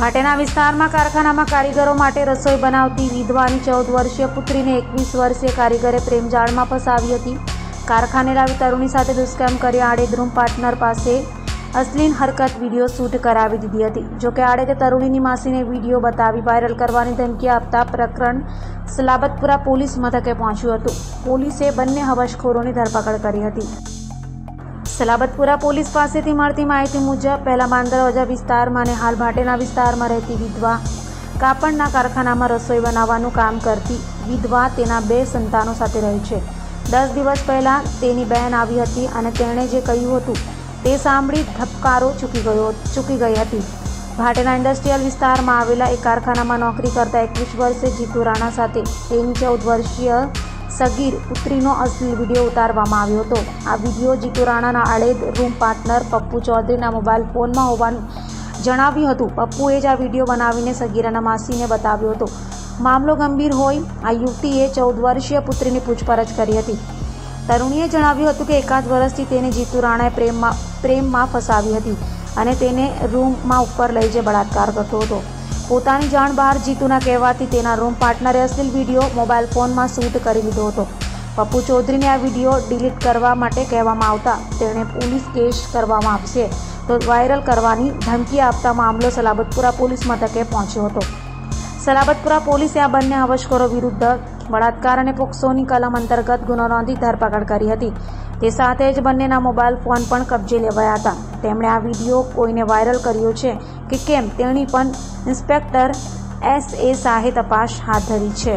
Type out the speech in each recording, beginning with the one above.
ભાટેના વિસ્તારમાં કારખાનામાં કારીગરો માટે રસોઈ બનાવતી વિધવાની 14 વર્ષીય પુત્રીને 21 વર્ષીય કારીગરે પ્રેમજાળમાં ફસાવી હતી. કારખાને લાવી તરુણી સાથે દુષ્કર્મ કરી આડેધડ પાર્ટનર પાસે અશ્લીલ હરકત વિડીયો શૂટ કરાવી દીધી હતી. જોકે આડેધડ તરુણીની માસીને વિડીયો બતાવી વાયરલ કરવાની ધમકી આપતા પ્રકરણ સલાબતપુરા પોલીસ મથકે પહોંચ્યું હતું. પોલીસે બંને હવસખોરોની ધરપકડ કરી હતી. સલાબતપુરા પોલીસ પાસેથી મળતી માહિતી મુજબ પહેલા માંદરવજા વિસ્તારમાં અને હાલ ભાટેના વિસ્તારમાં રહેતી વિધવા કાપડના કારખાનામાં રસોઈ બનાવવાનું કામ કરતી વિધવા તેના 2 સંતાનો સાથે રહે છે. 10 દિવસ પહેલાં તેની બહેન આવી હતી અને તેણે જે કહ્યું હતું તે સાંભળી ધબકારો ચૂકી ગઈ હતી. ભાટેના ઇન્ડસ્ટ્રીયલ વિસ્તારમાં આવેલા એક કારખાનામાં નોકરી કરતા 21 વર્ષીય જીતુ રાણા સાથે તેની 14 વર્ષીય સગીર પુત્રીનો અશ્લીલ વિડીયો ઉતારવામાં આવ્યો હતો. આ વિડીયો જીતુ રાણાના આડેધ રૂમ પાર્ટનર પપ્પુ ચૌધરીના મોબાઈલ ફોનમાં હોવાનું જણાવ્યું હતું. પપ્પુએ જ આ વિડીયો બનાવીને સગીરાના માસીને બતાવ્યો હતો. મામલો ગંભીર હોય આ યુવતીએ 14 વર્ષીય પુત્રીની પૂછપરછ કરી હતી. તરુણીએ જણાવ્યું હતું કે એકાદ વર્ષથી તેને જીતુ રાણાએ પ્રેમમાં ફસાવી હતી અને તેને રૂમમાં ઉપર લઈ જઈ બળાત્કાર કરતો હતો. પોતાની જાણ બહાર જીતુના કહેવાથી તેના રૂમ પાર્ટનરે અશ્લીલ વિડીયો મોબાઈલ ફોનમાં શૂટ કરી લીધો હતો. પપ્પુ ચૌધરીને આ વિડીયો ડિલીટ કરવા માટે કહેવામાં આવતા તેણે પોલીસ કેસ કરવામાં આવશે તો વાયરલ કરવાની ધમકી આપતા મામલો સલાબતપુરા પોલીસ મથકે પહોંચ્યો હતો. સલાબતપુરા પોલીસે આ બંને હવસખોરો વિરુદ્ધ બળાત્કાર અને પોક્સોની કલમ અંતર્ગત ગુનો નોંધી ધરપકડ કરી હતી. તે સાથે જ બંનેના મોબાઈલ ફોન પણ કબજે લેવાયા હતા. તેમણે આ વિડીયો કોઈને વાયરલ કર્યો છે કે કેમ તેની પણ ઇન્સ્પેક્ટર S.A. શાહે તપાસ હાથ ધરી છે.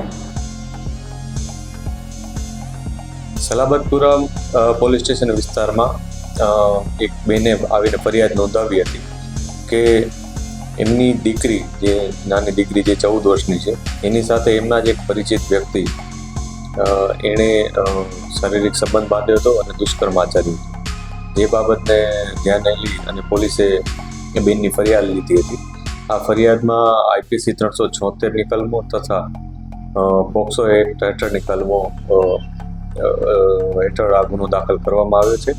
સલાબતપુરા પોલીસ સ્ટેશન વિસ્તારમાં એક બેને આવીને ફરિયાદ નોંધાવી હતી કે એમની દીકરી જે નાની દીકરી જે 14 વર્ષની છે એની સાથે એમના જ એક પરિચિત વ્યક્તિ એણે શારીરિક સંબંધ બાંધ્યો હતો અને દુષ્કર્મ આચર્યું હતું. એ બાબતને ધ્યાને લઈ અને પોલીસે એ બેનની ફરિયાદ લીધી હતી. આ ફરિયાદમાં IPC 376ની કલમો તથા પોક્સો એક્ટ હેઠળની કલમો હેઠળ આ ગુનો દાખલ કરવામાં આવ્યો છે.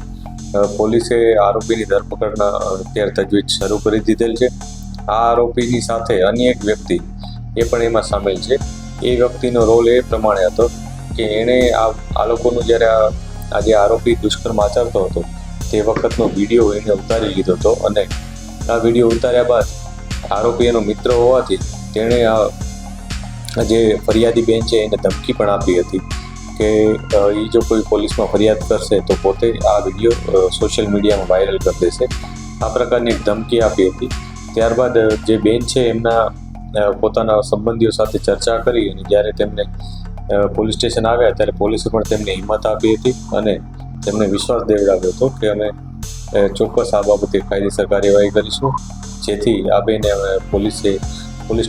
પોલીસે આરોપીની ધરપકડના અત્યારે તજવીજ શરૂ કરી દીધેલ છે. આ આરોપીની સાથે અન્ય એક વ્યક્તિ એ પણ એમાં સામેલ છે. એ વ્યક્તિનો રોલ એ પ્રમાણે હતો કે એણે આ લોકોનું જ્યારે આ જે આરોપી દુષ્કર્મ આચરતો હતો તે વખતનો વિડીયો એને ઉતારી લીધો હતો અને આ વિડીયો ઉતાર્યા બાદ આરોપી એનો મિત્ર હોવાથી તેણે આ જે ફરિયાદી બેન છે એને ધમકી પણ આપી હતી કે એ જો કોઈ પોલીસમાં ફરિયાદ કરશે તો પોતે આ વિડીયો સોશિયલ મીડિયામાં વાયરલ કરી દેશે. આ પ્રકારની એક ધમકી આપી હતી. ત્યારબાદ જે બેન છે એમના પોતાના સંબંધીઓ સાથે ચર્ચા કરી અને જ્યારે તેમને પોલીસ સ્ટેશન આવ્યા ત્યારે પોલીસે પણ તેમને હિંમત આપી હતી અને તેમને વિશ્વાસ દેવડાવ્યો હતો કે અમે ચોક્કસ આ બાબતે કાયદેસર કાર્યવાહી કરીશું. જેથી આ બેને પોલીસ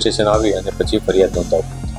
સ્ટેશન આવી અને પછી ફરિયાદ નોંધાવી.